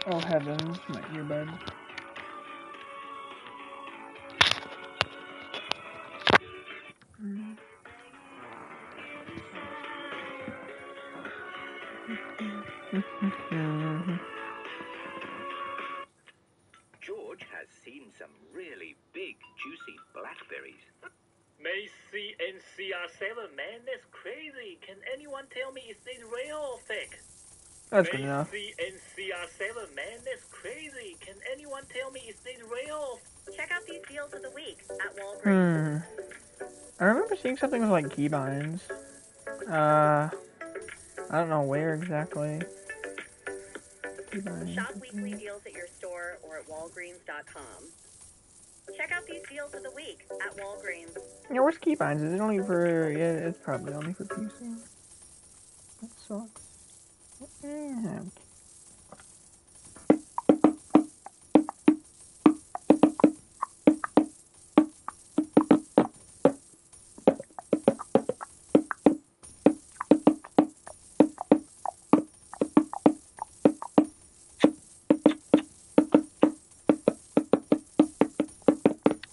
Oh heavens, my earbud. George has seen some really big, juicy blackberries. Macy NCR7, man, that's crazy. Can anyone tell me is this real or fake? That's good enough. Macy NCR7, man, that's crazy. Can anyone tell me is this real? Check out these deals of the week at Walgreens. I remember seeing something with like keybinds. I don't know where exactly. Keybinds. Shop weekly deals at your store or at walgreens.com. Check out these deals of the week at Walgreens. Yeah, where's keybinds? Is it only for? Yeah, it's probably only for PC. That sucks. Yeah.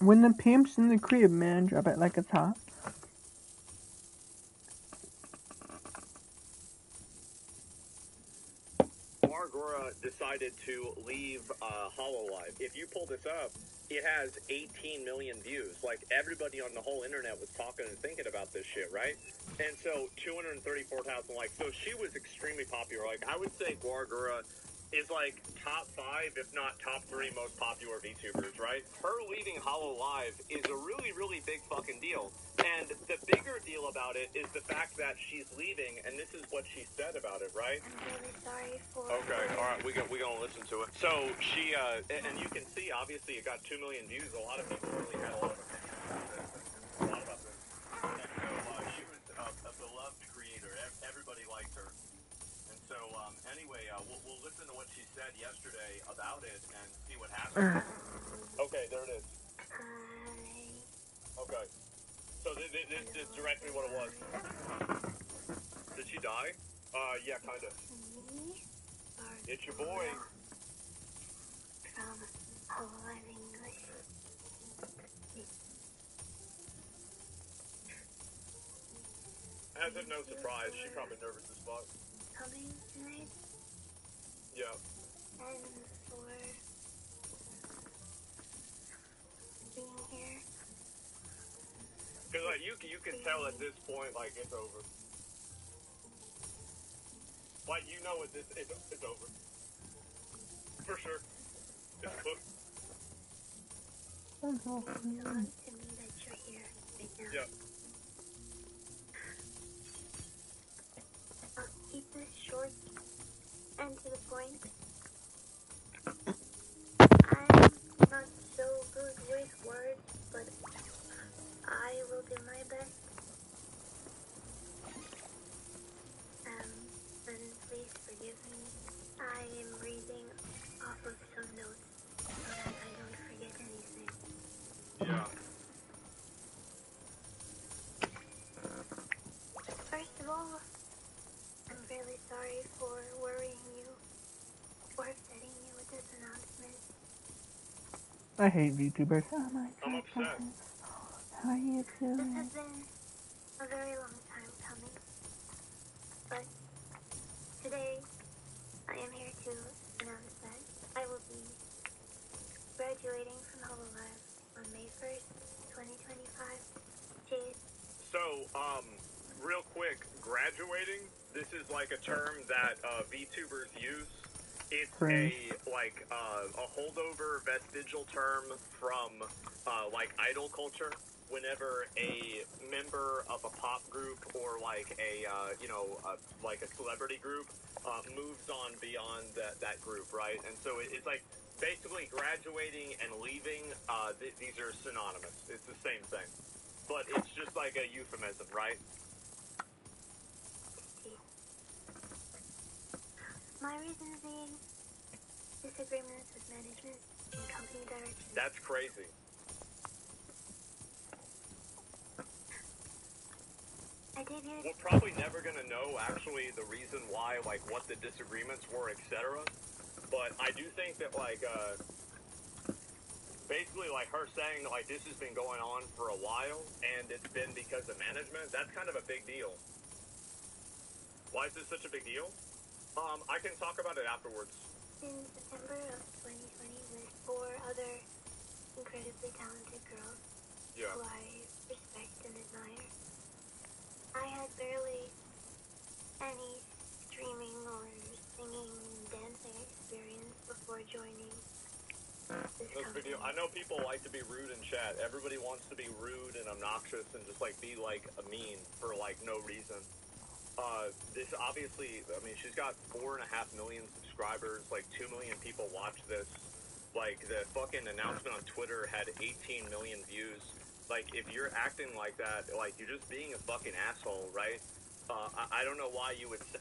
When the pimp's in the crib, man, drop it like it's hot. Margora decided to leave HoloLive. If you pull this up, it has 18 million views. Like, everybody on the whole internet was talking and thinking about this shit, right? And so, 234,000 likes. So she was extremely popular. Like, I would say Margora is like top 5, if not top 3 most popular VTubers, right? Her leaving HoloLive is a really, really big fucking deal. And the bigger deal about it is the fact that she's leaving, and this is what she said about it, right? I'm really sorry for... Okay, alright, we gonna listen to it. So, she, and you can see, obviously, it got 2 million views. A lot of people really had a lot of opinions about this. And so, she was a beloved creator. Everybody liked her. And so, anyway, we'll listen to what she said yesterday about it and see what happens. Okay, there it is. Hi. Okay. So this is directly what it was. Did she die? Yeah, kinda. Me? It's your boy. From HoloLive English. As if no surprise, she's probably nervous as fuck. Coming tonight? Yeah. And for being here. Because like you can tell at this point, like, it's over. Like, you know it's over. For sure. It's cooked. It means to me that you're here right now. Yeah. I'll keep this short and to the point. I'm not so good with words, but I will do my best. And please forgive me. I am reading off of some notes so that I don't forget anything. Yeah. First of all, I'm really sorry for worrying you or upsetting you with this announcement. I hate VTubers. Oh my god. I'm upset. How are you This doing? has been a very long time coming, but today I am here to announce that I will be graduating from HoloLive on May 1st, 2025. Cheers. So, real quick, graduating, this is like a term that VTubers use. It's a holdover vestigial term from like idol culture. Whenever a member of a pop group or like a like a celebrity group moves on beyond that group, right? And so it's like basically graduating and leaving. These are synonymous. It's the same thing, but it's just like a euphemism, right? My reason being disagreements with management and company direction. That's crazy. I debuted. We're probably never gonna know actually the reason why, like what the disagreements were, etc. But I do think that, like, basically, like, her saying that, like, this has been going on for a while, and it's been because of management, that's kind of a big deal. Why is this such a big deal? I can talk about it afterwards. In September of 2020, with 4 other incredibly talented girls Yeah. who I respect and admire, I had barely any streaming or singing and dancing experience before joining this This company. video, I know people like to be rude in chat. Everybody wants to be rude and obnoxious and just, like, be, like, a mean for, like, no reason. This obviously, I mean, she's got 4.5 million subscribers, like 2 million people watch this. Like, the fucking announcement on Twitter had 18 million views. Like, if you're acting like that, like, you're just being a fucking asshole, right? I don't know why you would say.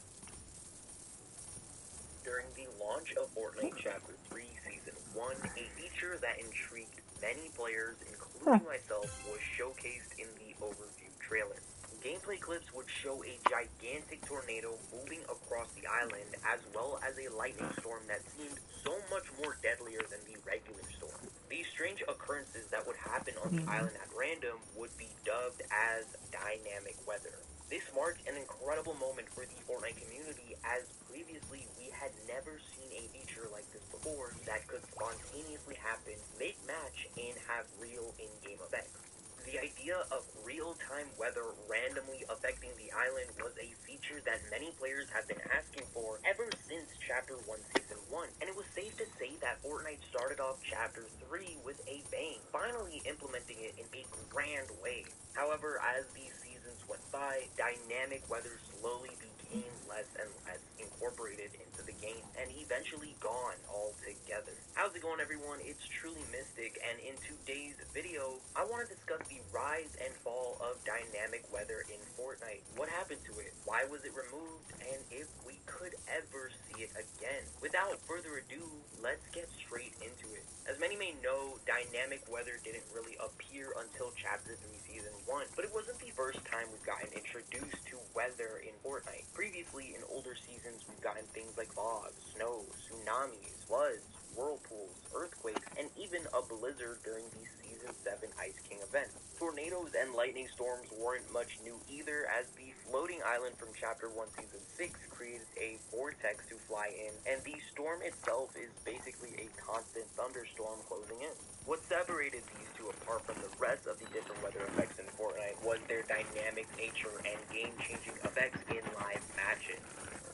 During the launch of Fortnite Chapter 3 Season 1, a feature that intrigued many players, including myself, was showcased in the overview trailer. Gameplay clips would show a gigantic tornado moving across the island, as well as a lightning storm that seemed so much more deadlier than the regular storm. These strange occurrences that would happen on the island at random would be dubbed as dynamic weather. This marked an incredible moment for the Fortnite community, as previously we had never seen a feature like this before that could spontaneously happen, make match, and have real in-game effects. The idea of real-time weather randomly affecting the island was a feature that many players have been asking for ever since Chapter 1 Season 1, and it was safe to say that Fortnite started off Chapter 3 with a bang, finally implementing it in a grand way. However, as these seasons went by, dynamic weather slowly became less and less incorporated into the game, and eventually gone altogether. How's it going, everyone? It's truly Mystic, and in today's video, I want to discuss the rise and fall of dynamic weather in Fortnite. What happened to it? Why was it removed? And if we could ever see it again? Without further ado, let's get straight into it. As many may know, dynamic weather didn't really appear until Chapter 3 Season 1, but it wasn't the first time we've gotten introduced to weather in Fortnite. Previously, in older seasons, we've gotten things like fog, snow, tsunamis, floods, whirlpools, earthquakes, and even a blizzard during the Season 7 Ice King event. Tornadoes and lightning storms weren't much new either, as the floating island from Chapter 1 Season 6 created a vortex to fly in, and the storm itself is basically a constant thunderstorm closing in. What separated these two apart from the rest of the different weather effects in Fortnite was their dynamic nature and game-changing effects in live matches.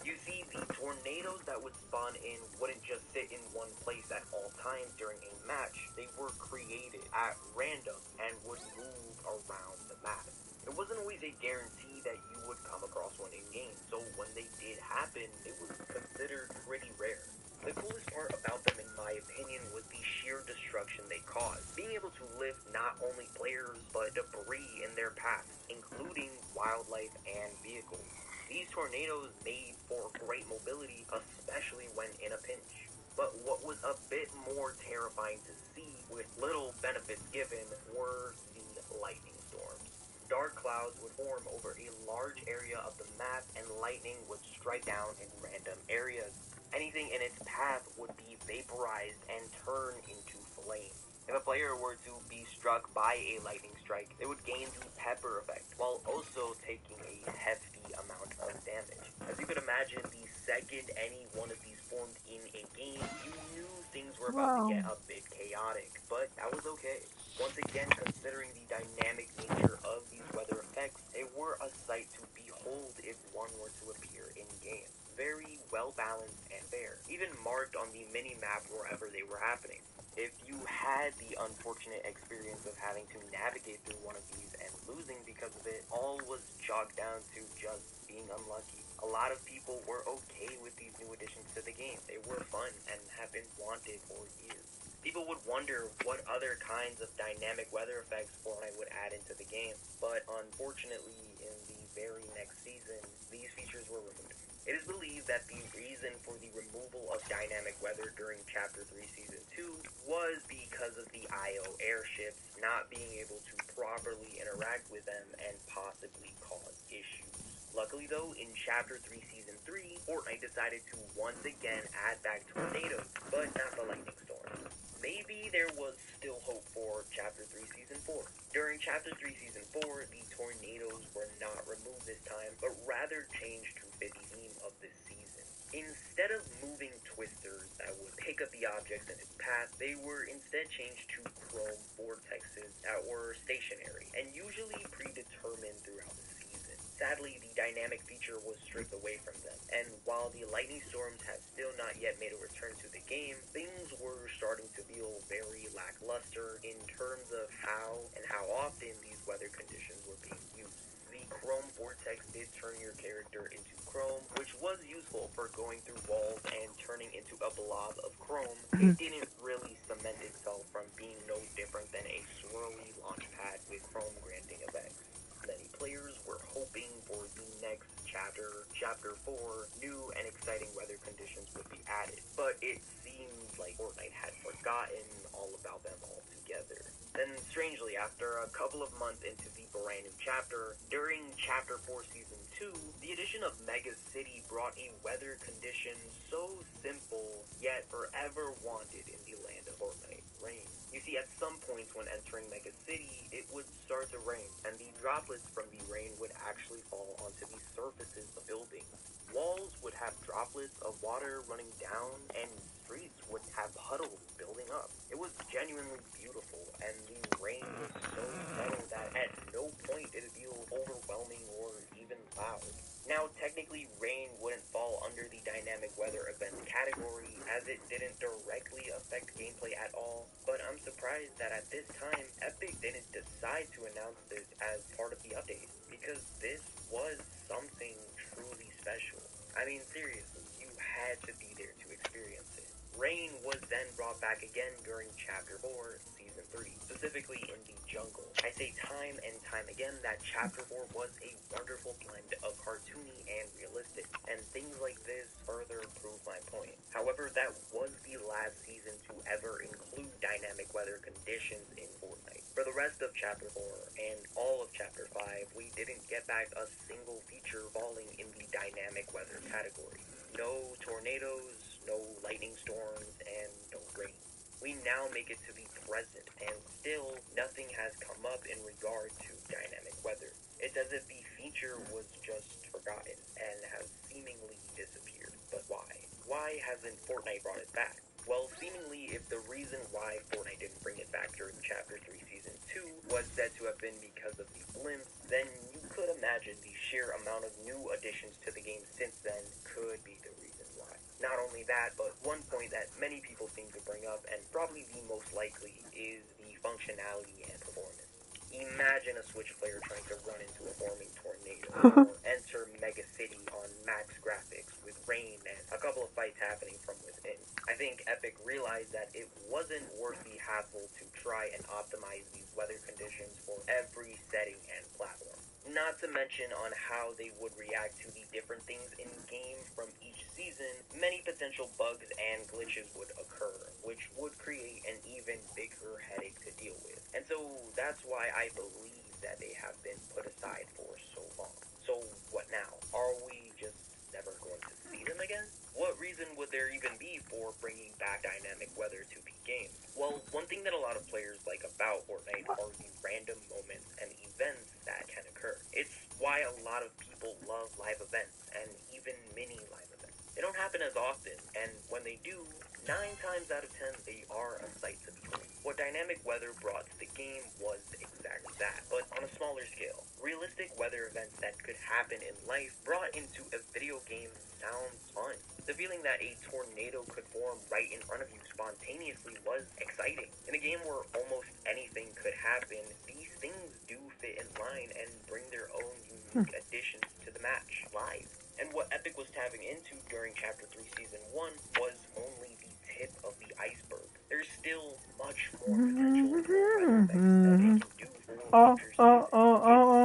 You see, the tornadoes that would spawn in wouldn't just sit in one place at all times during a match. They were created at random and would move around the map. It wasn't always a guarantee that you would come across one in-game, so when they did happen, it was considered pretty rare. The coolest part about them, in my opinion, was the sheer destruction they caused, being able to lift not only players, but debris in their paths, including wildlife and vehicles. These tornadoes made for great mobility, especially when in a pinch. But what was a bit more terrifying to see, with little benefits given, were the lightning storms. Dark clouds would form over a large area of the map, and lightning would strike down in random areas. Anything in its path would be vaporized and turn into flame. If a player were to be struck by a lightning strike, they would gain the pepper effect, while also taking a hefty amount of damage. As you could imagine, the second any one of these formed in a game, you knew things were about to get a bit chaotic, but that was okay. Once again, considering the dynamic nature of these weather effects, they were a sight to behold if one were to appear in-game. Very well-balanced and fair, even marked on the mini-map wherever they were happening. If you had the unfortunate experience of having to navigate through one of these and losing because of it, all was chalked down to just being unlucky. A lot of people were okay with these new additions to the game. They were fun and have been wanted for years. People would wonder what other kinds of dynamic weather effects Fortnite would add into the game, but unfortunately, in the very next season, these features were removed. It is believed that the reason for the removal of dynamic weather during Chapter 3 Season 2 was because of the IO airships not being able to properly interact with them and possibly cause issues. Luckily though, in Chapter 3 Season 3, Fortnite decided to once again add back tornadoes, but not the lightning storms. Maybe there was still hope for Chapter 3 Season 4. During Chapter 3 Season 4, the tornadoes were not removed this time, but rather changed to fit the theme of this season. Instead of moving twisters that would pick up the objects in its path, they were instead changed to chrome vortexes that were stationary and usually predetermined throughout the season. Sadly, the dynamic feature was stripped away from them, and while the lightning storms have still not yet made a return to the game, things were starting to feel very lackluster in terms of how and how often these weather conditions were being used. The chrome vortex did turn your character into chrome, which was useful for going through walls and turning into a blob of chrome. It didn't really cement itself from being no different than a swirly launch pad with chrome granting effects. Many players were hoping for the next chapter, Chapter 4, new and exciting weather conditions would be added, but it seemed like Fortnite had forgotten all about them altogether. Then, strangely, after a couple of months into the brand new chapter, during Chapter 4 Season 2, the addition of Mega City brought a weather condition so simple, yet forever wanted in the land of Fortnite: rain. You see, at some points when entering Mega City, it would start to rain, and the droplets from the rain would actually fall onto the surfaces of buildings. Walls would have droplets of water running down, and streets would have puddles building up. It was genuinely beautiful, and the rain was so subtle that at no point did it feel overwhelming or even loud. Now, technically, rain wouldn't fall under the dynamic weather event category, as it didn't directly affect gameplay at all, but I'm surprised that at this time, Epic didn't decide to announce this as part of the update, because this was something truly special. I mean, seriously, you had to be there to experience it. Rain was then brought back again during Chapter 4, Season 3, specifically in the jungle. I say time and time again that Chapter 4 was a wonderful blend of cartoony and realistic, and things like this further prove my point. However, that was the last season to ever include dynamic weather conditions in Fortnite. For the rest of Chapter 4 and all of Chapter 5, we didn't get back a single feature falling in the dynamic weather category. No tornadoes, no lightning storms, and no rain. We now make it to the present, and still nothing has come up in regard to dynamic weather. It's as if the feature was just forgotten and has seemingly disappeared. But why? Why hasn't Fortnite brought it back? Well, seemingly, if the reason why Fortnite didn't bring it back during Chapter 3 Season 2 was said to have been because of the blimps, then you could imagine the sheer amount of new additions to the game since then could be the reason why. Not only that, but one point that many people seem to bring up, and probably the most likely, is the functionality and performance. Imagine a Switch player trying to run into a forming tornado, or enter Mega City on max graphics with rain and a couple of fights happening from within. I think Epic realized that it wasn't worth the hassle to try and optimize these weather conditions for every setting and platform. Not to mention on how they would react to the different things in-game from each season, many potential bugs and glitches would occur, which would create an even bigger headache to deal with. And so that's why I believe that they have been put aside for so long. So what now? Are we just never going to see them again? What reason would there even be for bringing back dynamic weather to peak games? Well, one thing that a lot of players like about Fortnite are the random moments and events that can occur. It's why a lot of people love live events, and even mini live events. They don't happen as often, and when they do, 9 times out of 10, they are a sight to behold. What dynamic weather brought to the game was exactly that, but on a smaller scale. Realistic weather events that could happen in life brought into a video game sounds fun. The feeling that a tornado could form right in front of you spontaneously was exciting. In a game where almost anything could happen, these things do fit in line and bring their own unique additions to the match live. And what Epic was tapping into during Chapter 3 Season 1 was only the tip of the iceberg. There's still much more potential for weather effects that they can do for future seasons. It's such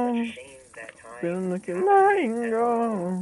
a shame that time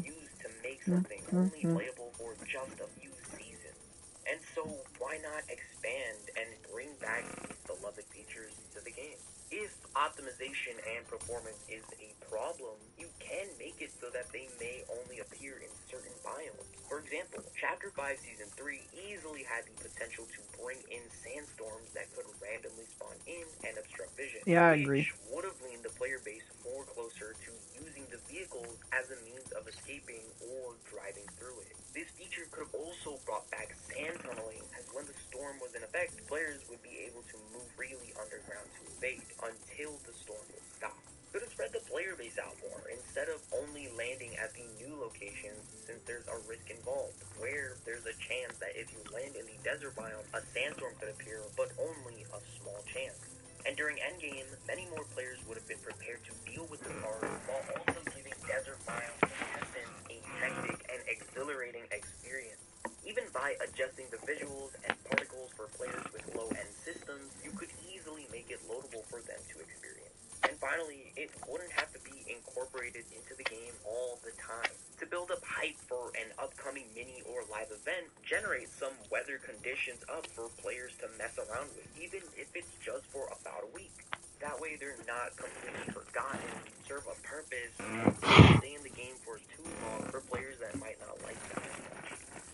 used to make something only playable for just a few seasons. And so why not expand and bring back these beloved features to the game? If optimization and performance is a problem, you can make it so that they may only appear in certain biomes. For example, Chapter 5 Season 3 easily had the potential to bring in sandstorms that could randomly spawn in and obstruct vision, Yeah, I agree. which would have leaned the player base more closer to using the vehicles as a means of escaping or driving through it. This feature could have also brought back sand tunneling, as when the storm was in effect, players would be able to move freely underground to evade until the storm would stop. Could have spread the player base out more instead of only landing at the new locations, since there's a risk involved, where there's a chance that if you land in the desert biome, a sandstorm could appear, but only a small chance. And during endgame, many more players would have been prepared to deal with the cars while also giving desert biome contestants a hectic and exhilarating experience. Even by adjusting the visuals and particles for players with low-end systems, you could easily make it loadable for them to experience. And finally, it wouldn't have to be incorporated into the game all the time. To build up hype for an upcoming mini or live event, generate some weather conditions up for players to mess around with, even if it's just for about a week. That way they're not completely forgotten, serve a purpose, and stay in the game for too long for players that might not like that.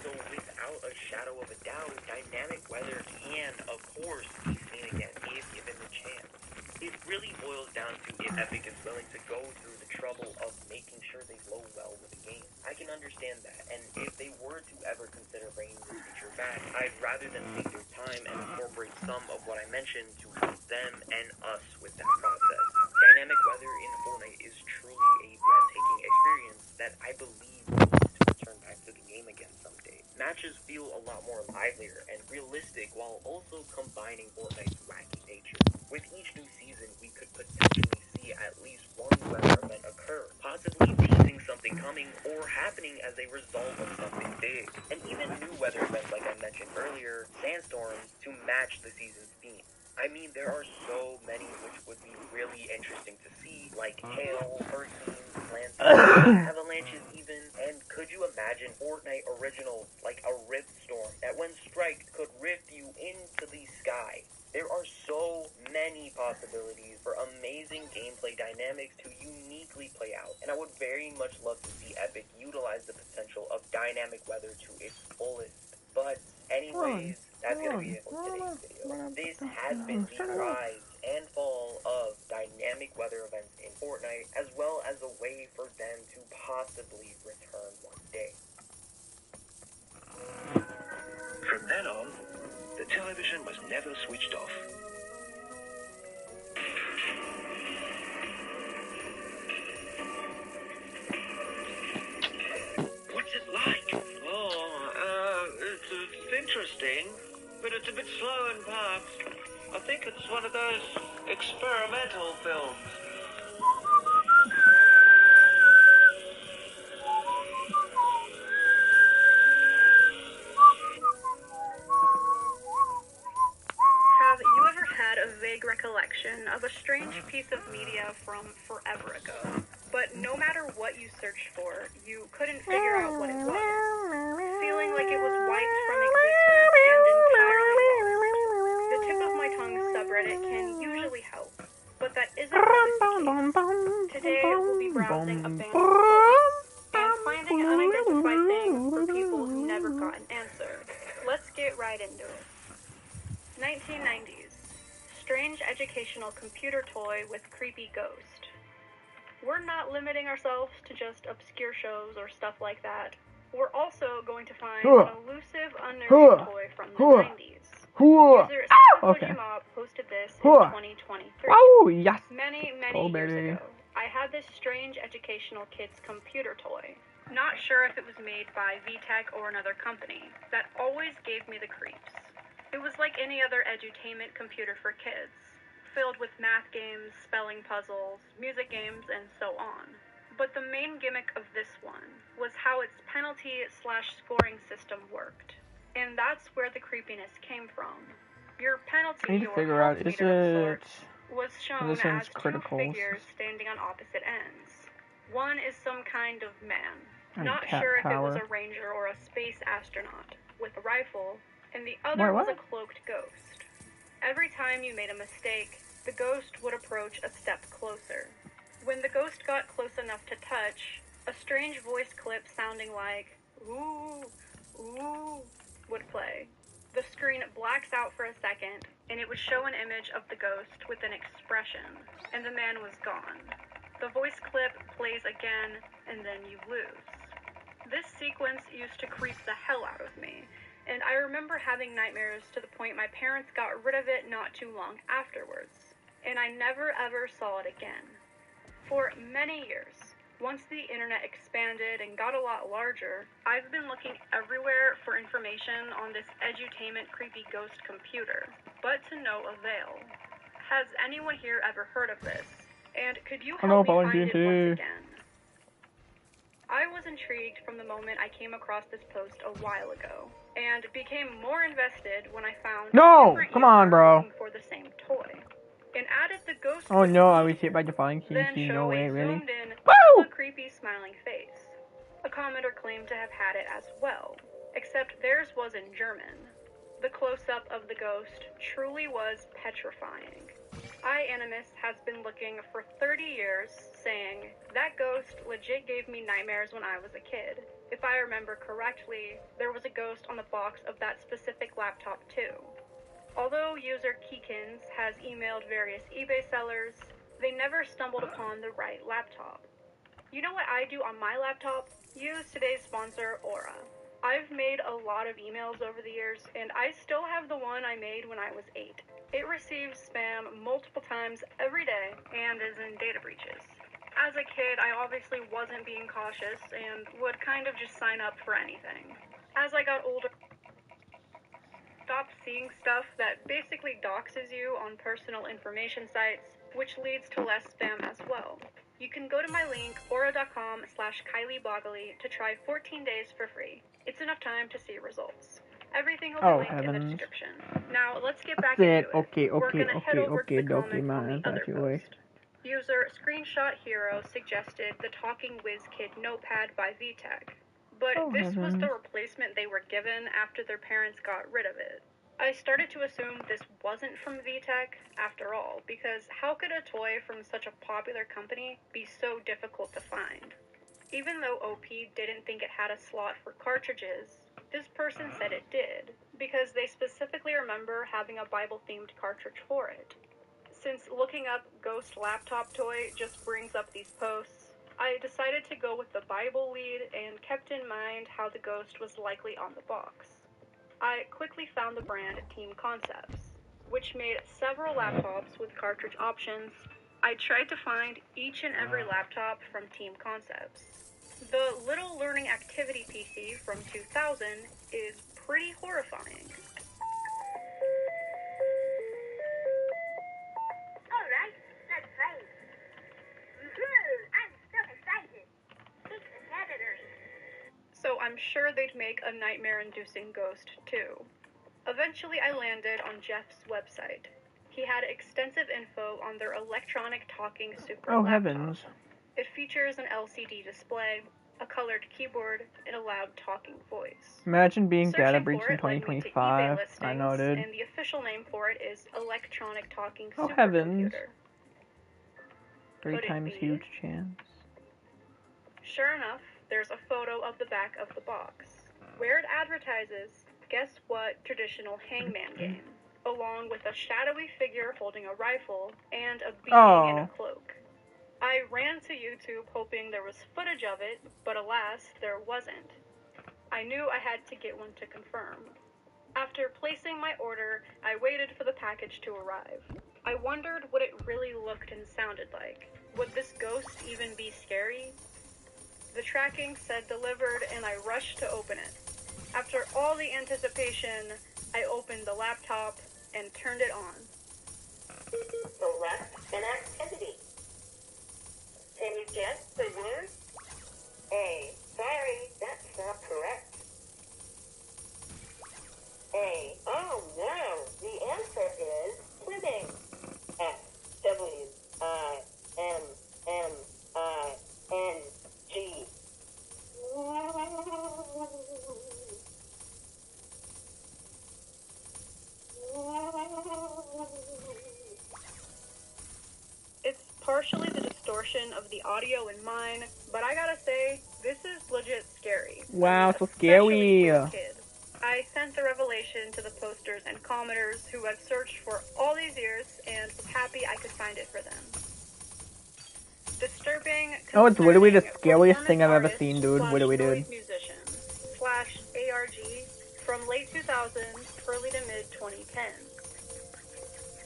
So without a shadow of a doubt, dynamic weather can, of course, be seen again if given the chance. It really boils down to if Epic is willing to go through the trouble of making sure they flow well with the game. I can understand that, and if they were to ever consider bringing this feature back, I'd rather them take their time and incorporate some of what I mentioned to help them and us with that process. Dynamic weather in Fortnite is truly a breathtaking experience that I believe needs to return back to the game again someday. Matches feel a lot more livelier and realistic while also combining Fortnite's wacky nature. With each new season, we could potentially see at least one weather event occur, possibly teasing something coming or happening as a result of something big. And even new weather events like I mentioned earlier, sandstorms, to match the season's theme. I mean, there are so many which would be really interesting to see, like hail, hurricanes, landslides, avalanches even. And could you imagine Fortnite originals like a rift storm that when striked could rift you into the sky? There are so many possibilities for amazing gameplay dynamics to uniquely play out, and I would very much love to see Epic utilize the potential of dynamic weather to its fullest. But anyways, that's gonna be it for today's video. This has been the rise and fall of dynamic weather events in Fortnite, as well as a way for them to possibly return one day. From then on, the television was never switched off. What's it like? It's interesting, but it's a bit slow in parts. I think it's one of those experimental films. Have you ever had a vague recollection of a strange piece of media from forever ago? But no matter what you searched for, you couldn't figure out what it was. Feeling like it was wiped from existence and entirely lost. The tip of my tongue subreddit can usually help, but that isn't always the case. Today we'll be browsing abandoned posts and finding unidentified things for people who never got an answer. Let's get right into it. 1990s. Strange educational computer toy with creepy ghost. We're not limiting ourselves to just obscure shows or stuff like that. We're also going to find an elusive, unnerving toy from the 90s. User Kojima posted this in 2023. Oh, yes. Many years ago, I had this strange educational kid's computer toy. Not sure if it was made by VTech or another company. That always gave me the creeps. It was like any other edutainment computer for kids, filled with math games, spelling puzzles, music games, and so on. But the main gimmick of this one was how its penalty/scoring system worked. And that's where the creepiness came from. Your penalty, or health meter of sorts, was shown as two figures standing on opposite ends. One is some kind of man, not sure if it was a ranger or a space astronaut, with a rifle, and the other was a cloaked ghost. Every time you made a mistake, the ghost would approach a step closer. When the ghost got close enough to touch, a strange voice clip sounding like, "Ooh, ooh," would play. The screen blacks out for a second, and it would show an image of the ghost with an expression, and the man was gone. The voice clip plays again, and then you lose. This sequence used to creep the hell out of me, and I remember having nightmares to the point my parents got rid of it not too long afterwards, and I never ever saw it again. For many years, once the internet expanded and got a lot larger, I've been looking everywhere for information on this edutainment creepy ghost computer, but to no avail. Has anyone here ever heard of this? And could you help me find it once again? I was intrigued from the moment I came across this post a while ago, and became more invested when I found come on, bro. looking for the same toy. And added the ghost. Oh no, I was hit by defying then CC, show no way, a really? zoomed in, Woo! creepy smiling face. A commenter claimed to have had it as well, except theirs was in German. The close-up of the ghost truly was petrifying. iAnimus has been looking for 30 years, saying, that ghost legit gave me nightmares when I was a kid. If I remember correctly, there was a ghost on the box of that specific laptop too. Although user Keekins has emailed various eBay sellers, they never stumbled upon the right laptop. You know what I do on my laptop? Use today's sponsor, Aura. I've made a lot of emails over the years, and I still have the one I made when I was 8. It receives spam multiple times every day and is in data breaches. As a kid, I obviously wasn't being cautious and would kind of just sign up for anything. As I got older, stopped seeing stuff that basically doxes you on personal information sites, which leads to less spam as well. You can go to my link, aura.com/KylieBoggly to try 14 days for free. It's enough time to see results. Everything will be linked in the description. Now, let's get back into it. We're gonna head over to the comments on the other post. User Screenshot Hero suggested the Talking Whiz Kid notepad by VTech. But this was the replacement they were given after their parents got rid of it. I started to assume this wasn't from VTech after all, because how could a toy from such a popular company be so difficult to find? Even though OP didn't think it had a slot for cartridges, this person said it did, because they specifically remember having a Bible-themed cartridge for it. Since looking up Ghost Laptop Toy just brings up these posts, I decided to go with the Bible lead and kept in mind how the ghost was likely on the box. I quickly found the brand Team Concepts, which made several laptops with cartridge options. I tried to find each and every laptop from Team Concepts. The Little Learning Activity PC from 2000 is pretty horrifying. Alright, let's play. I'm so excited. It's a Saturday. So I'm sure they'd make a nightmare-inducing ghost, too. Eventually I landed on Jeff's website. He had extensive info on their electronic talking super laptop. Heavens. It features an LCD display, a colored keyboard, and a loud talking voice. Imagine being data Searching breached for in it led me to 2025. eBay listings, I know, dude. and the official name for it is Electronic Talking Oh, Supercomputer. heavens. 3 Could it times be? huge chance. Sure enough, there's a photo of the back of the box, where it advertises, guess what traditional hangman game, along with a shadowy figure holding a rifle and a being in a cloak. I ran to YouTube hoping there was footage of it, but alas, there wasn't. I knew I had to get one to confirm. After placing my order, I waited for the package to arrive. I wondered what it really looked and sounded like. Would this ghost even be scary? The tracking said delivered, and I rushed to open it. After all the anticipation, I opened the laptop and turned it on. Select an activity. Can you guess the word? A. Sorry, that's not correct. A. Oh no, the answer is pudding. SWIMMING. partially the distortion of the audio in mine, but I gotta say, this is legit scary. Wow, so Especially scary. to a kid. I sent the revelation to the posters and commenters who I've searched for all these years and was happy I could find it for them. Disturbing, Oh, it's literally the concerning scariest thing I've ever performance seen, dude. artist Literally, slash dude. noise musician slash ARG from late 2000s, early to mid 2010s.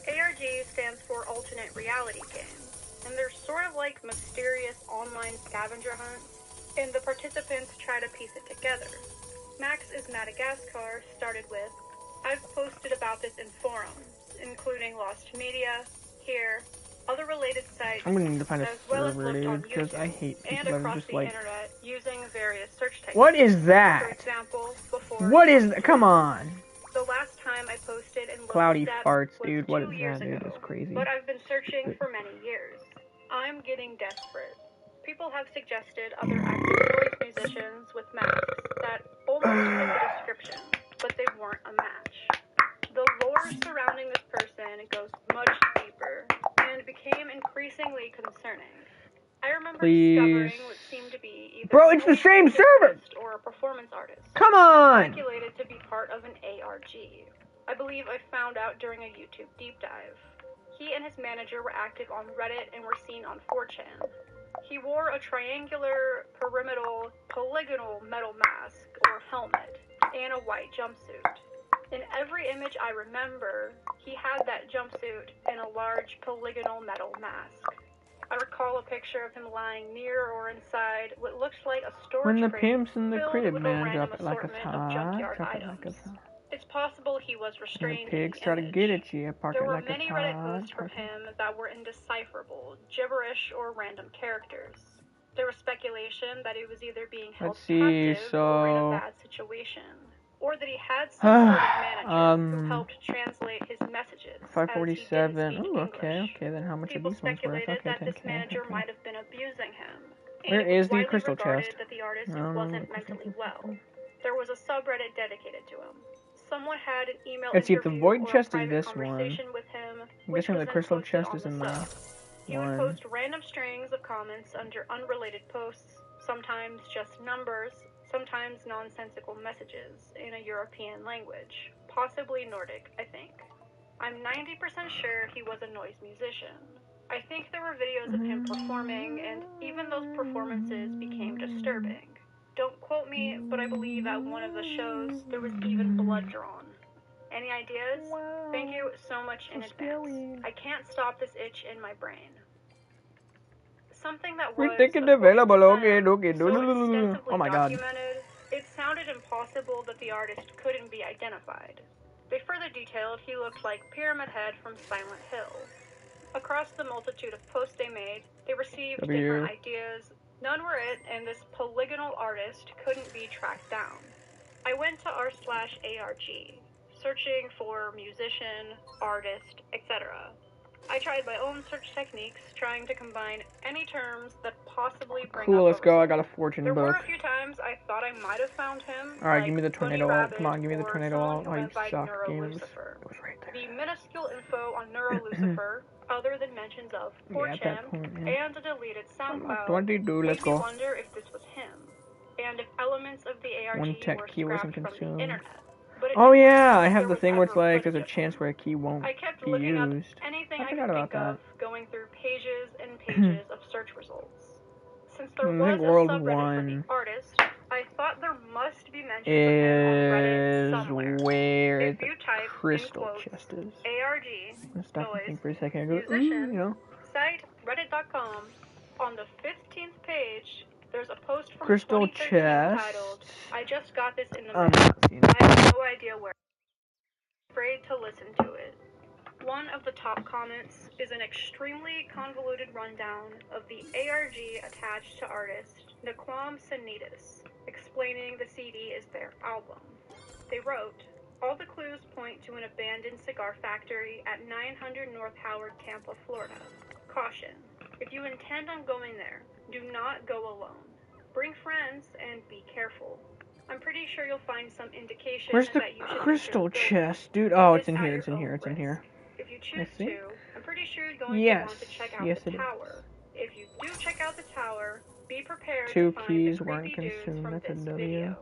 ARG stands for Alternate Reality Games, and they're sort of like mysterious online scavenger hunts, and the participants try to piece it together. Max is Madagascar started with, I've posted about this in forums, including Lost Media, here, other related sites, I'm gonna need to find a as well as server, looked on dude, because I YouTube hate and people that are across just the like... internet using various search techniques. What is For that? example, before... What is that? Come on. The last time I posted and looked Cloudy at depth farts, was dude. What 2 is years that, dude? ago, It's crazy. but I've been searching for many years. I'm getting desperate. People have suggested other active noise musicians with masks that almost fit the description, but they weren't a match. The lore surrounding this person goes much deeper and became increasingly concerning. I remember discovering what seemed to be either Bro, it's the noise same music server! artist or a performance artist. Come on! Speculated to be part of an ARG. I believe I found out during a YouTube deep dive. He and his manager were active on Reddit and were seen on 4chan. He wore a triangular, pyramidal, polygonal metal mask or helmet and a white jumpsuit. In every image I remember, he had that jumpsuit and a large polygonal metal mask. I recall a picture of him lying near or inside what looks like a storage When the crate pimp's in the filled crib, with man, a random drop it like a assortment of top, junkyard drop it items. like a top. It's possible he was And restrained the pigs in the try to image. get at you, park There it were like a many Reddit top. posts from him that were indecipherable, gibberish or random characters. There was speculation that he was either being held Let's see, captive or in a so... bad situation, or that he had some sort of manager who helped translate his messages. 547. As he didn't speak Ooh, okay, English. okay, then how much People are these ones worth? speculated Okay, that this 10K, manager okay. might have been abusing him. Where And it was is the widely crystal regarded chest? that the artist wasn't mentally well. There was a subreddit dedicated to him. Someone had an email Let's see if the interview void or a chest is private this one. conversation with him, I'm which guessing was the then crystal posted chest on is the in the sub. He would one. post random strings of comments under unrelated posts, sometimes just numbers, sometimes nonsensical messages in a European language, possibly Nordic, I think. I'm 90% sure he was a noise musician. I think there were videos of him performing, and even those performances became disturbing. Don't quote me, but I believe at one of the shows there was even blood drawn. Any ideas? Thank you so much in advance. I can't stop this itch in my brain. Something that was available. Okay. so extensively Oh my god. documented, it sounded impossible that the artist couldn't be identified. They further detailed he looked like Pyramid Head from Silent Hill. Across the multitude of posts they made, they received different ideas. None were it, and this polygonal artist couldn't be tracked down. I went to r/ARG, searching for musician, artist, etc. I tried my own search techniques, trying to combine any terms that possibly bring Cool, up let's a go. I result. got a fortune There book. were a few times I thought I might have found him. Alright, like give me the Bunny tornado out. Rabbit Come on, give me the or tornado someone out. who Oh, you went by suck, Neuro games. Lucifer. It was right there. The minuscule info on Neuro Lucifer, other than mentions of 4chan, Yeah, at that point, yeah. and a deleted SoundCloud, 22, let's made me go. wonder if this was him, and if elements of the ARG One tech were key wasn't scrapped from the consumed. internet. But it Oh didn't yeah, seem I have there the was thing where it's ever like there's a footage of chance him. where a key won't I kept be looking up used. anything I I forgot could about think of, that. going through pages and pages of search results. Since there I was think a World subreddit for 1 the artist, I thought there must be mentions of him on Reddit is somewhere. where If the you type crystal in quotes, chest is. ARG, I'm gonna stop and noise, think for a second. I go, musician, you know. site reddit.com, on the 15th page, there's a post from Crystal 2013 chest. entitled, I just got this in the I'm mail. not seeing it. I have no idea where. I'm afraid to listen to it. One of the top comments is an extremely convoluted rundown of the ARG attached to artist Naquam Sanitas, explaining the CD is their album. They wrote, all the clues point to an abandoned cigar factory at 900 North Howard, Tampa, Florida. Caution, if you intend on going there, do not go alone. Bring friends and be careful. I'm pretty sure you'll find some indication Where's the that you should crystal enter the building. chest, dude? Oh, it's This in at here. your It's in here. own It's in here. risk. If you choose I think. to, I'm pretty sure you're going Yes. to want to check out Yes, the it tower, If you do check out the tower, be prepared Two to find keys the weren't creepy dudes consumed. from That's a this W. video.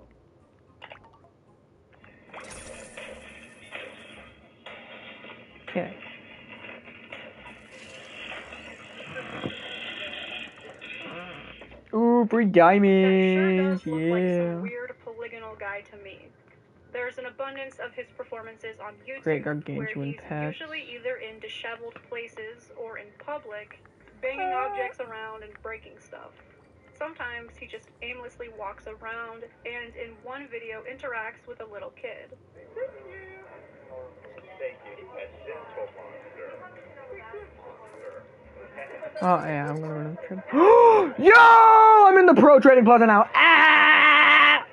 Okay. Ooh, free diamonds. That sure does look like some Yeah. weird polygonal guy to me. There's an abundance of his performances on YouTube Great where gargantuan he's pets. usually either in disheveled places or in public, banging objects around and breaking stuff. Sometimes he just aimlessly walks around and in one video interacts with a little kid. Oh yeah, I'm gonna go to the trip. Yo! I'm in the pro trading plaza now. Ah!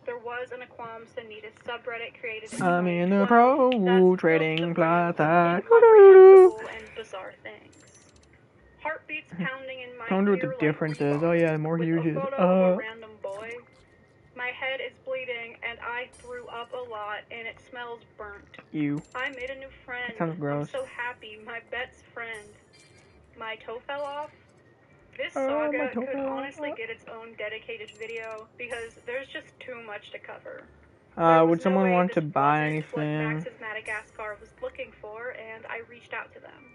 There was an Aquam Sanitas subreddit created in I'm in the 2012 pro that's trading filled to brim plaza. with incomprehensible and bizarre things. Heartbeats pounding in my I wonder what ear the like difference is. Oh yeah, more with huges. a photo of a random boy. My head is bleeding and I threw up a lot and it smells burnt. You. I made a new friend. That sounds gross. I'm so happy. My best friend. My toe fell off. This My saga toe could fell off. honestly get its own dedicated video because there's just too much to cover. Would someone want to buy anything? What Max's Madagascar was looking for, and I reached out to them.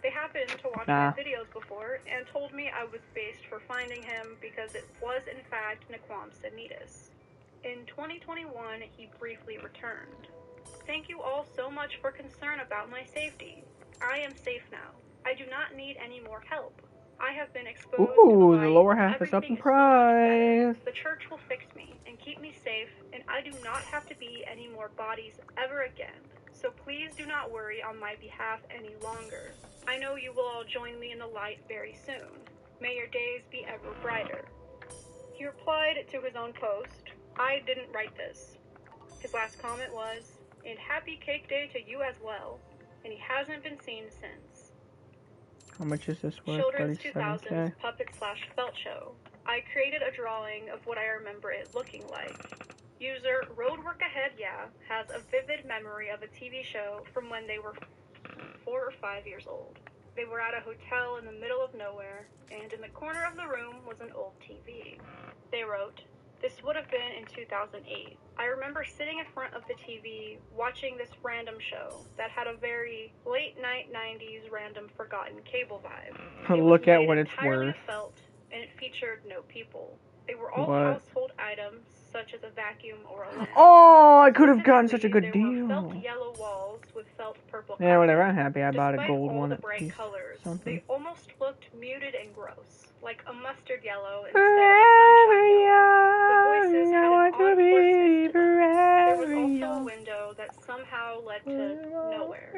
They happened to watch Nah. my videos before and told me I was based for finding him because it was in fact Naquam Sanitas. In 2021, he briefly returned. Thank you all so much for concern about my safety. I am safe now. I do not need any more help. I have been exposed to Ooh, the the light. lower half is up Everything in so much better. price. The church will fix me and keep me safe, and I do not have to be any more bodies ever again. So please do not worry on my behalf any longer. I know you will all join me in the light very soon. May your days be ever brighter. He replied to his own post, I didn't write this. His last comment was, and happy cake day to you as well. And he hasn't been seen since. How much is this worth? Children's 37K. 2000s puppet/felt show. I created a drawing of what I remember it looking like. User Roadwork Ahead has a vivid memory of a TV show from when they were 4 or 5 years old. They were at a hotel in the middle of nowhere, and in the corner of the room was an old TV. They wrote, this would have been in 2008. I remember sitting in front of the TV watching this random show that had a very late night 90s random forgotten cable vibe. Look at what it's entirely worth. of felt, and it featured no people. They were all What? household items such as a vacuum or a lamp. Oh, I could have gotten such a good There were deal. felt yellow walls with felt purple Yeah, whatever. carpet. I'm happy I bought a Despite gold all one the at bright least. colors, Something. they almost looked muted and gross, like a mustard yellow instead of a sunshine yellow. The voices had an odd hoarseness to them. There was also a window that somehow led to nowhere.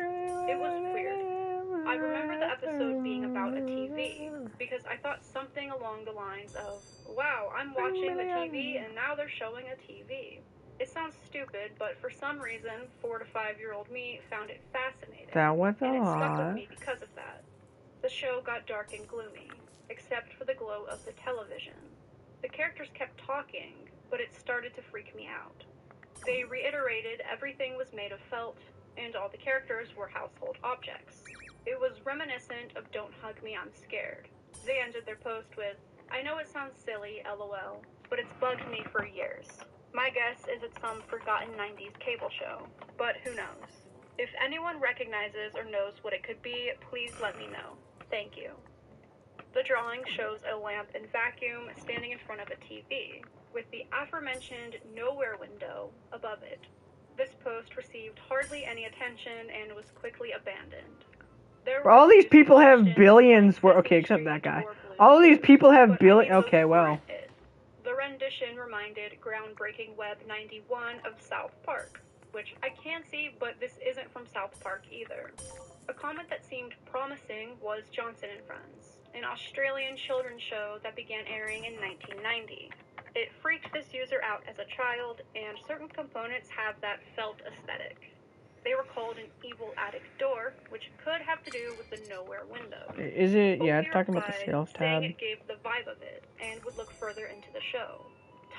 It was weird. I remember the episode being about a TV, because I thought something along the lines of, wow, I'm watching the TV and now they're showing a TV. It sounds stupid, but for some reason, 4 to 5-year-old me found it fascinating. That was And it stuck with odd. me because of that. The show got dark and gloomy, except for the glow of the television. The characters kept talking, but it started to freak me out. They reiterated everything was made of felt, and all the characters were household objects. It was reminiscent of Don't Hug Me, I'm Scared. They ended their post with, I know it sounds silly, LOL, but it's bugged me for years. My guess is it's some forgotten 90s cable show, but who knows? If anyone recognizes or knows what it could be, please let me know. Thank you. The drawing shows a lamp and vacuum standing in front of a TV, with the aforementioned nowhere window above it. This post received hardly any attention and was quickly abandoned. All these people have billions worth. Okay, except that guy. All these people have billions. Okay, well. The rendition reminded groundbreaking Web 91 of South Park, which I can see, but this isn't from South Park either. A comment that seemed promising was Johnson and Friends, an Australian children's show that began airing in 1990. It freaked this user out as a child, and certain components have that felt aesthetic. They were called an evil attic door, which could have to do with the nowhere window. Is it? Yeah, it's talking about the sales tab. Saying it gave the vibe of it, and would look further into the show.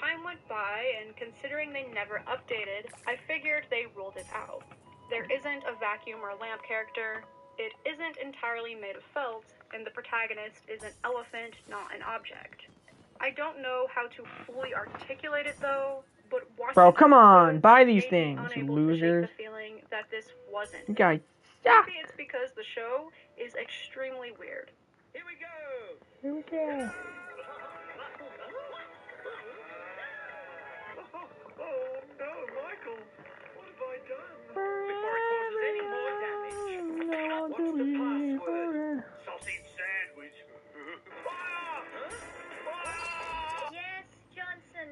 Time went by, and considering they never updated, I figured they ruled it out. There isn't a vacuum or lamp character, it isn't entirely made of felt, and the protagonist is an elephant, not an object. I don't know how to fully articulate it though, but watching Bro, come on, episodes buy these made me things, you unable losers. to shake the feeling that this wasn't. You guys Maybe it's because the show is extremely weird. Here we go! Here we go. Oh no, Michael! What have I done? Before it causes any more damage. I want What's to the be password? forever. Sausage sandwich. Fire! Fire! Yes, Johnson.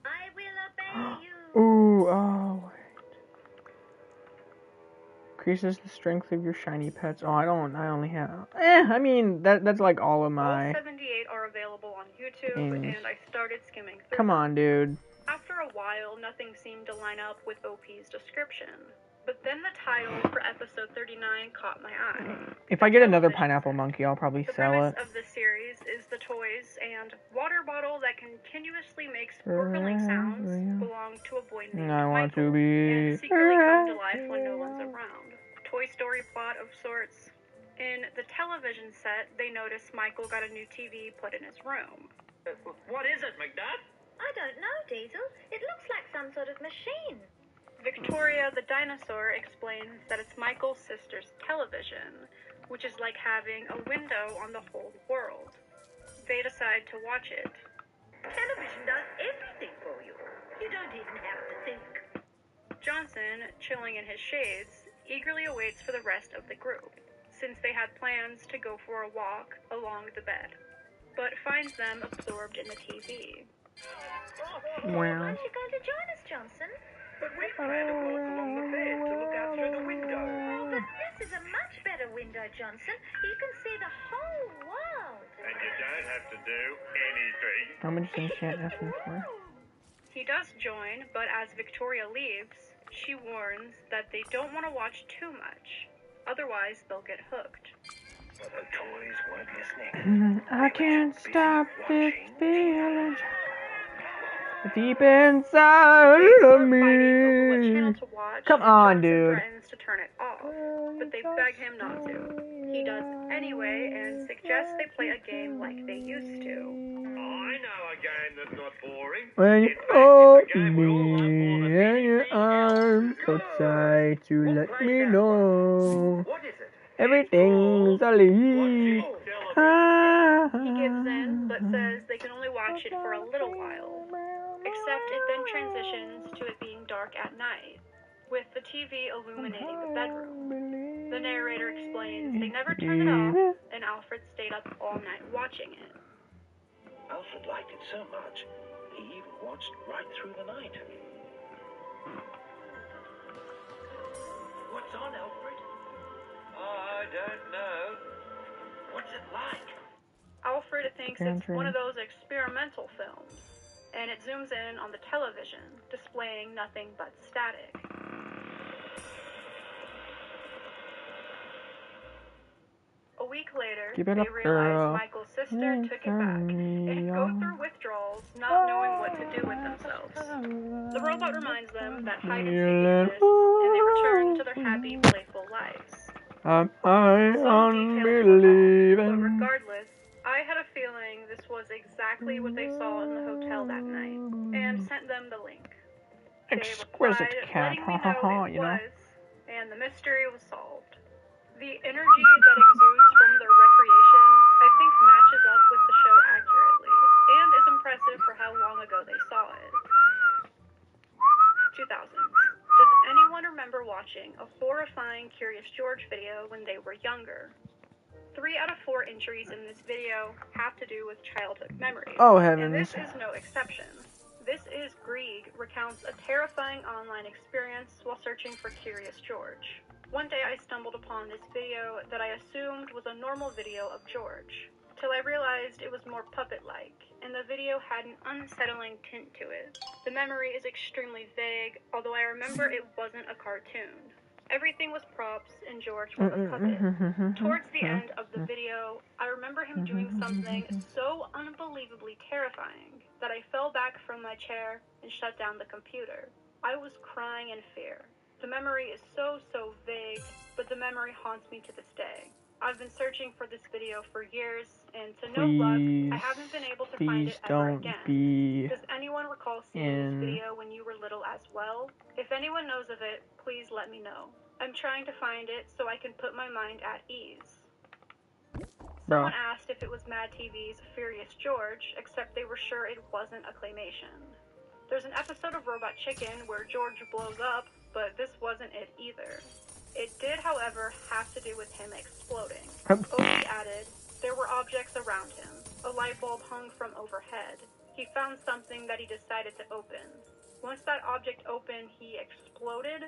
I will obey you. Ooh, oh, wait. Increases the strength of your shiny pets. Oh, I only have... I mean, that's like all of my... All 78 are available on YouTube, games. and I started skimming through Come them. on, dude. After a while, nothing seemed to line up with OP's description. But then the title for episode 39 caught my eye. If I get another pineapple monkey, I'll probably The sell premise it. of the series is the toys and water bottle that continuously makes gurgling sounds belong to a boy named I want Michael to be... and secretly come to life when no one's around. Toy Story plot of sorts. In the television set, they notice Michael got a new TV put in his room. What is it, McDuck? I don't know, Diesel. It looks like some sort of machine. Victoria the dinosaur explains that it's Michael's sister's television, which is like having a window on the whole world. They decide to watch it. Television does everything for you. You don't even have to think. Johnson, chilling in his shades, eagerly awaits for the rest of the group, since they had plans to go for a walk along the bed, but finds them absorbed in the TV. Wow. Aren't you going to join us, Johnson? But we plan to walk along the bed to look out through the window. Oh, but this is a much better window, Johnson. You can see the whole world. And you don't have to do anything. How much enchant F for? He does join, but as Victoria leaves, she warns that they don't want to watch too much, otherwise they'll get hooked. But the toys weren't listening. I can't stop this feeling deep inside of Fighting over what channel me. to watch, Come on, Johnson dude. threatens to turn it off, but they beg him not to. He does anyway and suggests they play a game like they used to. I know a game that's not boring. When you In fact, hold it's a game we all love more than me in your anything else. arms so tight to We'll let play me that know What is it? everything's a leak. He gives in, but says they can only watch it for a little while. Except it then transitions to it being dark at night, with the TV illuminating the bedroom. The narrator explains they never turned it off, and Alfred stayed up all night watching it. Alfred liked it so much, he even watched right through the night. What's on, Alfred? I don't know. What's it like? Alfred thinks it's one of those experimental films, and it zooms in on the television, displaying nothing but static. A week later, Give it they up, realize girl. Michael's sister took it back, and go through withdrawals, not knowing what to do with themselves. The robot reminds them that hide and seek exists, and they return to their happy, playful lives. I Some details were off, unbelieving. but regardless, I had a feeling this was exactly what they saw in the hotel that night, and sent them the link. They Exquisite replied, cat, letting ha me ha know ha, it you know. was, and the mystery was solved. The energy that exudes from their recreation, I think, matches up with the show accurately, and is impressive for how long ago they saw it. 2000s. Does anyone remember watching a horrifying Curious George video when they were younger? 3 out of 4 entries in this video have to do with childhood memories. Oh, And heavens. this is no exception. This is Grieg recounts a terrifying online experience while searching for Curious George. One day I stumbled upon this video that I assumed was a normal video of George, till I realized it was more puppet-like, and the video had an unsettling tint to it. The memory is extremely vague, although I remember it wasn't a cartoon. Everything was props, and George was a puppet. Towards the end of the video, I remember him doing something so unbelievably terrifying that I fell back from my chair and shut down the computer. I was crying in fear. The memory is so vague, but the memory haunts me to this day. I've been searching for this video for years, and to no luck, I haven't been able to find it ever again. Does anyone recall seeing this video when you were little as well? If anyone knows of it, please let me know. I'm trying to find it so I can put my mind at ease. Someone asked if it was Mad TV's Furious George, except they were sure it wasn't a claymation. There's an episode of Robot Chicken where George blows up, but this wasn't it either. It did, however, have to do with him exploding. Obi added, there were objects around him. A light bulb hung from overhead. He found something that he decided to open. Once that object opened, he exploded.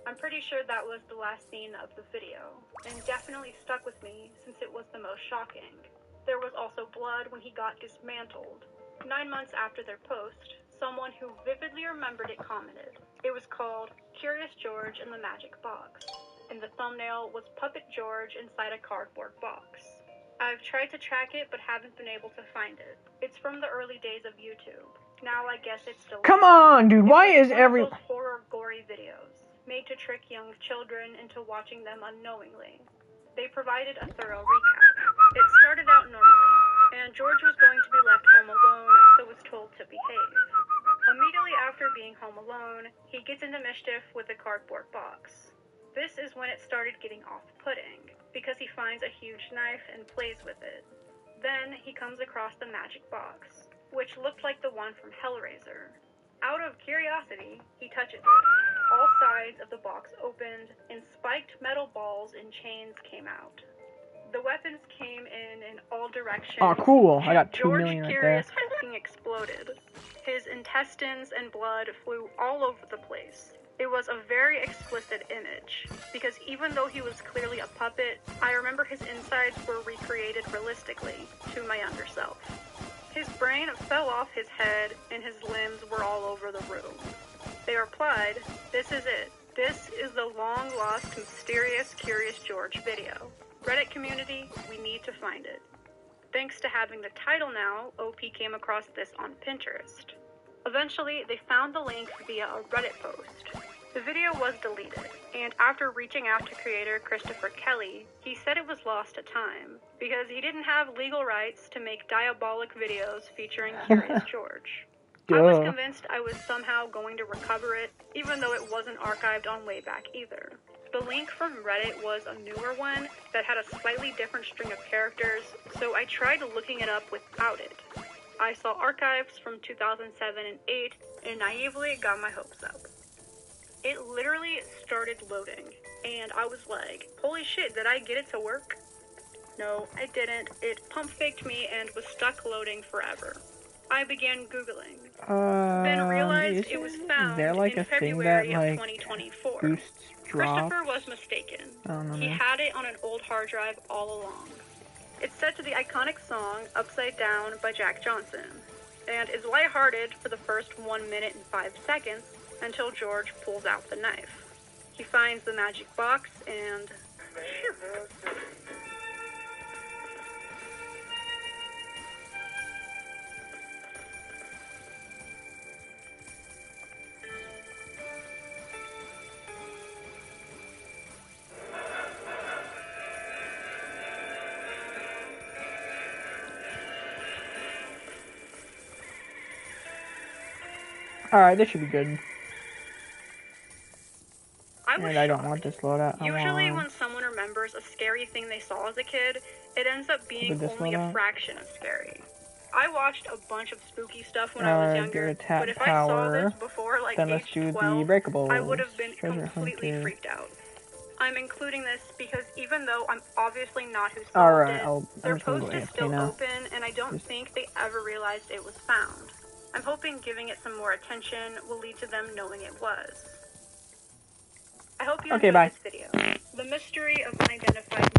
I'm pretty sure that was the last scene of the video, and definitely stuck with me since it was the most shocking. There was also blood when he got dismantled. 9 months after their post, someone who vividly remembered it commented. It was called Curious George and the Magic Box, and the thumbnail was Puppet George inside a cardboard box. I've tried to track it but haven't been able to find it. It's from the early days of YouTube. Now I guess it's still... Come on, dude, why is every... those horror gory videos made to trick young children into watching them unknowingly. They provided a thorough recap. It started out normally, and George was going to be left home alone, so was told to behave. Immediately after being home alone, he gets into mischief with the cardboard box. This is when it started getting off-putting, because he finds a huge knife and plays with it. Then he comes across the magic box, which looked like the one from Hellraiser. Out of curiosity, he touches it. All sides of the box opened, and spiked metal balls and chains came out. The weapons came in all directions. Oh, cool. I got 2 George million right Curious there. fucking exploded. His intestines and blood flew all over the place. It was a very explicit image, because even though he was clearly a puppet, I remember his insides were recreated realistically to my younger self. His brain fell off his head, and his limbs were all over the room. They replied, "This is it. This is the long-lost, mysterious, Curious George video. Reddit community, we need to find it." Thanks to having the title now, OP came across this on Pinterest. Eventually, they found the link via a Reddit post. The video was deleted, and after reaching out to creator Christopher Kelly, he said it was lost to time, because he didn't have legal rights to make diabolic videos featuring Curious George. I was convinced I was somehow going to recover it, even though it wasn't archived on Wayback either. The link from Reddit was a newer one that had a slightly different string of characters, so I tried looking it up without it. I saw archives from 2007 and 8, and naively got my hopes up. It literally started loading, and I was like, holy shit, did I get it to work? No, I didn't. It pump faked me and was stuck loading forever. I began Googling, then realized it was found in February of 2024. Christopher was mistaken. He had it on an old hard drive all along. It's set to the iconic song Upside Down by Jack Johnson, and is lighthearted for the first 1 minute and 5 seconds until George pulls out the knife. He finds the magic box and... Alright, this should be good. I don't want this loadout. Usually when someone remembers a scary thing they saw as a kid, it ends up being only a fraction as scary. I watched a bunch of spooky stuff when I was younger, but if I saw this before like age 12, I would have been completely freaked out. I'm including this because even though I'm obviously not who solved it, their post is still open, and I don't think they ever realized it was found. I'm hoping giving it some more attention will lead to them knowing it was. I hope you enjoyed this video. The mystery of unidentified...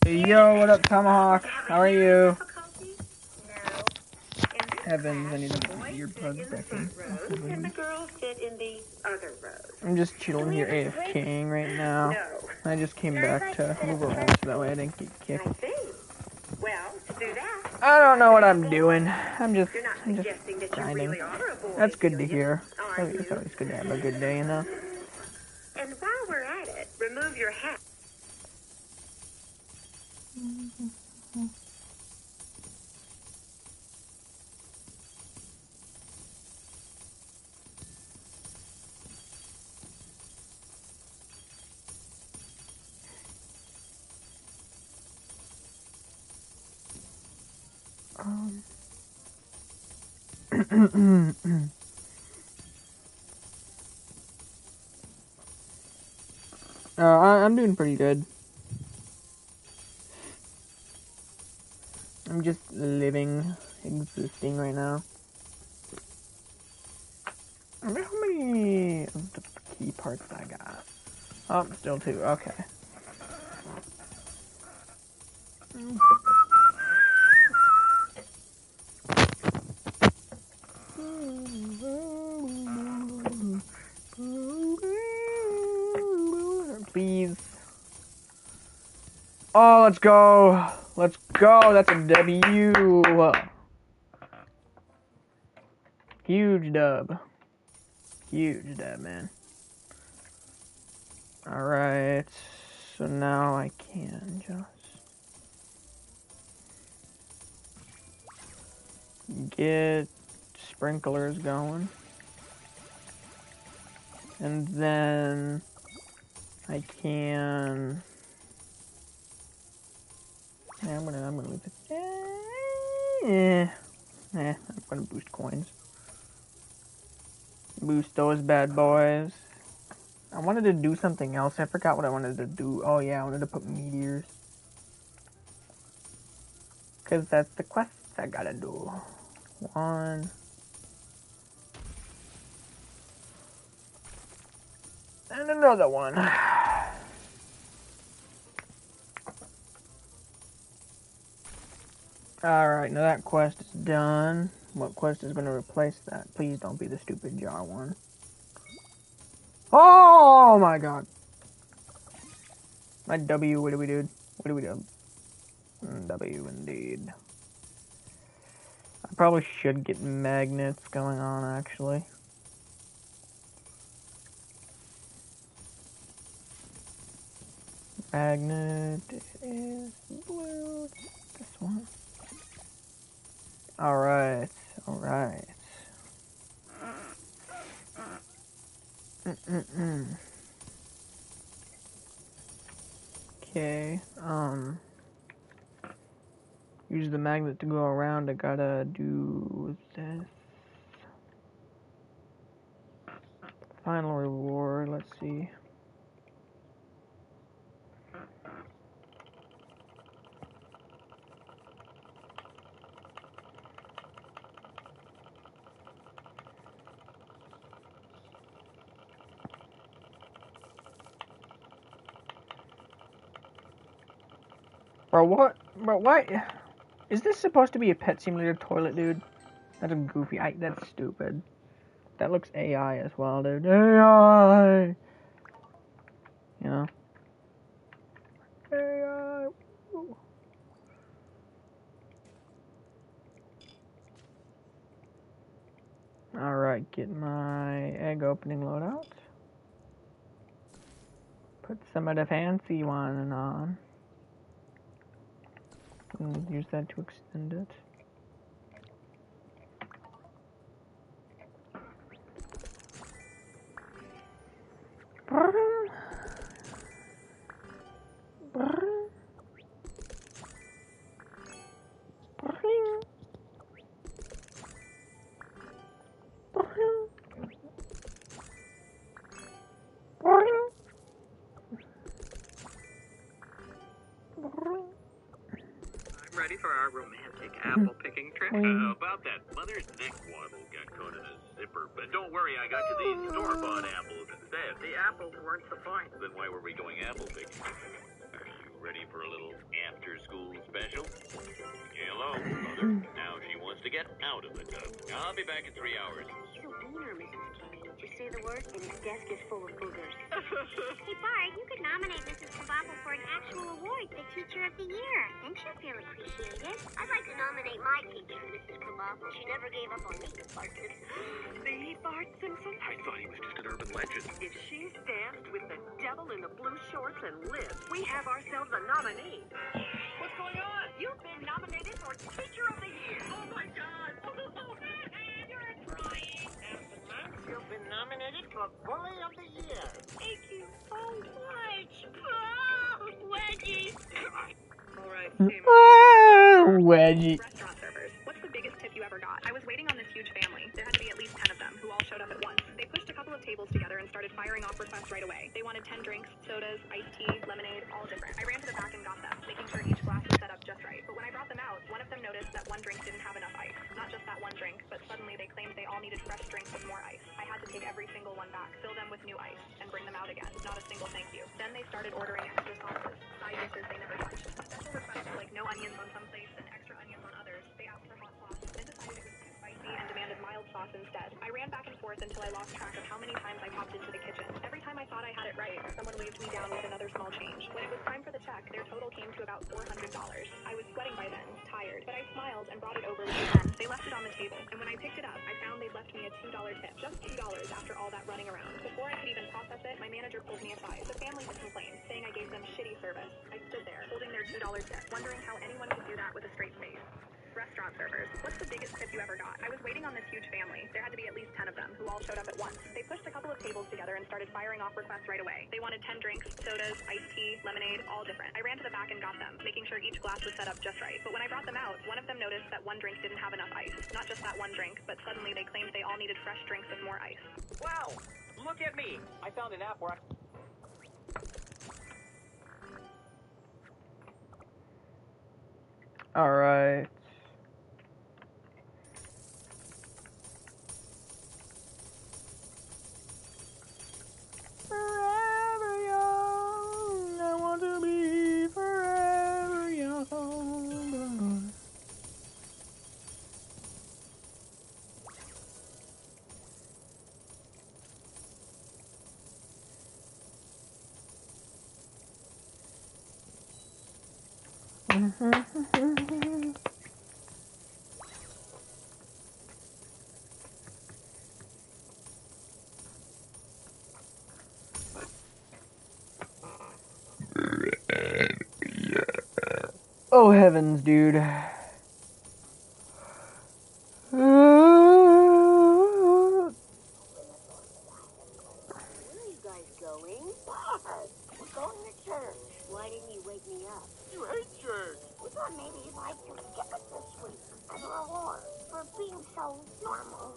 Yo, what up, Tomahawk? How are you? Heavens, I need to put the earbuds back in. And the girls sit in the other rows. I'm just chilling here AFKing right now. No. I just came back to move around so that way I didn't get kicked. I see. Well, to do that, I don't know what I'm doing. I'm just suggesting that you grinding. really are a boy. That's good to hear. Are It's you? always good to have a good day, you know? And while we're at it, remove your hat. I'm doing pretty good. I'm just living, existing right now. I wonder how many of the key parts I got. Oh, still 2. Okay. Please. Oh, let's go. Let's go. That's a W. Huge dub. Huge dub, man. Alright. So now I can just get sprinklers going. And then I can... Yeah, I'm gonna leave it. I'm gonna boost coins. Boost those bad boys. I wanted to do something else. I forgot what I wanted to do. Oh yeah, I wanted to put meteors. Cause that's the quest I gotta do. 1. And another one. Alright, now that quest is done. What quest is going to replace that? Please don't be the stupid jar one. Oh my god. My W, what do we do? What do we do? W indeed. I probably should get magnets going on actually. Magnet is blue. This one. Alright, alright. Okay, use the magnet to go around. I gotta do this. Final reward, let's see. Bro, what? Bro, what? Is this supposed to be a pet simulator toilet, dude? That's a goofy. That's stupid. That looks AI as well, dude. AI! You know? AI! Alright, get my egg opening loadout. Put some of the fancy one on. And use that to extend it. I'm ready for our romantic apple picking trip. About that mother's neck waddle got caught in a zipper, but don't worry, I got you these store-bought apples instead. The apples weren't the point. Then why were we going apple picking? Are you Ready for a little after-school special? Hello, Mother. Now she wants to get out of the tub. I'll be back in 3 hours. So wiener, Mrs. King. Just say the word and his desk is full of boogers. Hey, Bart, you could nominate Mrs. Kababo for an actual award, the Teacher of the Year. Then she'll feel appreciated. I'd like to nominate my teacher, Mrs. Kababo. She never gave up on me, Bart Simpson. The Bart Simpson? I thought he was just an urban legend. If she's danced with the devil in the blue shorts and lived, we have ourselves a nominee. What's going on? You've been nominated for Teacher of the Year. Oh my God! You're crying. And tonight, you've been nominated for Bully of the Year. Thank you so much. Oh, Wedgie. All right, Wedgie. Restaurant servers. What's the biggest tip you ever got? I was waiting on this huge family. There had to be at least 10 of them, who all showed up at once. They pushed a couple of tables together and started firing off requests right away. They wanted 10 drinks, sodas, iced tea, lemonade, all different. I ran to the back and got them, making sure each glass was set up just right. But when I brought them out, one of them noticed that one drink didn't have enough ice. Not just that one drink, but suddenly they claimed they all needed fresh drinks with more ice. I had to take every single one back, fill them with new ice, and bring them out again. Not a single thank you. Then they started ordering extra sauces, side dishes they never touched. Special requests like no onions on some plates and extra onions on others. They asked for hot sauce, then decided it was too spicy and demanded mild sauce instead. I ran back and forth until I lost track of how many times I popped into the kitchen. Every time I thought I had it right, someone waved me down with another small change. When it was time for the check, their total came to about $400. I was sweating by then, tired, but I smiled and brought it over with the pen. They left it on the table, and when I picked it up, I found they'd left me a $2 tip. Just $2 after all that running around. Before I could even process it, my manager pulled me aside. The family had complained, saying I gave them shitty service. I stood there, holding their $2 tip, wondering how anyone could do that with a straight face. Restaurant servers. What's the biggest tip you ever got? I was waiting on this huge family. There had to be at least 10 of them, who all showed up at once. They pushed a couple of tables together and started firing off requests right away. They wanted 10 drinks, sodas, iced tea, lemonade, all different. I ran to the back and got them, making sure each glass was set up just right. But when I brought them out, one of them noticed that one drink didn't have enough ice. Not just that one drink, but suddenly they claimed they all needed fresh drinks with more ice. Wow! Look at me! I found an app where I... Alright. Forever young, I want to be forever young. Oh heavens, dude. Where are you guys going? Bart, we're going to church. Why didn't you wake me up? You hate church. We thought maybe you'd like to skip it this week as a reward for being so normal.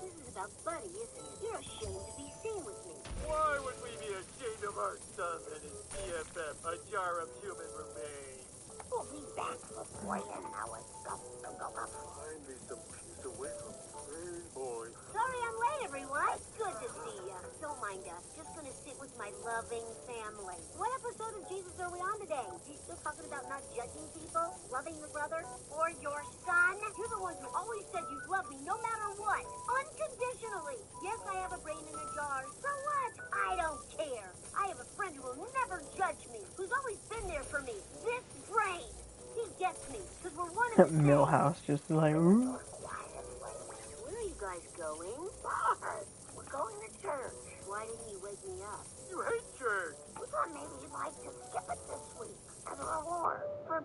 This is about Buddy, isn't it? You're ashamed to be seen with me. Why would we be ashamed of our son and his BFF, a jar of human remains? We'll be back before you know it. Go. Find me some peace away from pain, boy. Sorry I'm late, everyone. Good to see ya. Don't mind us. Just gonna sit with my loving family. What episode of Jesus are we on today? You still talking about not judging people? Loving your brother? Or your son? You're the ones who always said you'd love me no matter what. Unconditionally. Yes, I have a brain in a jar. So what? I don't care. I have a friend who will never judge me. Who's always been there for me. This brain. He gets me. Because we're one of the same. Millhouse just like, ooh. Where are you guys going? Bart, we're going to church. Why didn't you wake me up? You hate church. We thought maybe you'd like to skip it this week as a reward for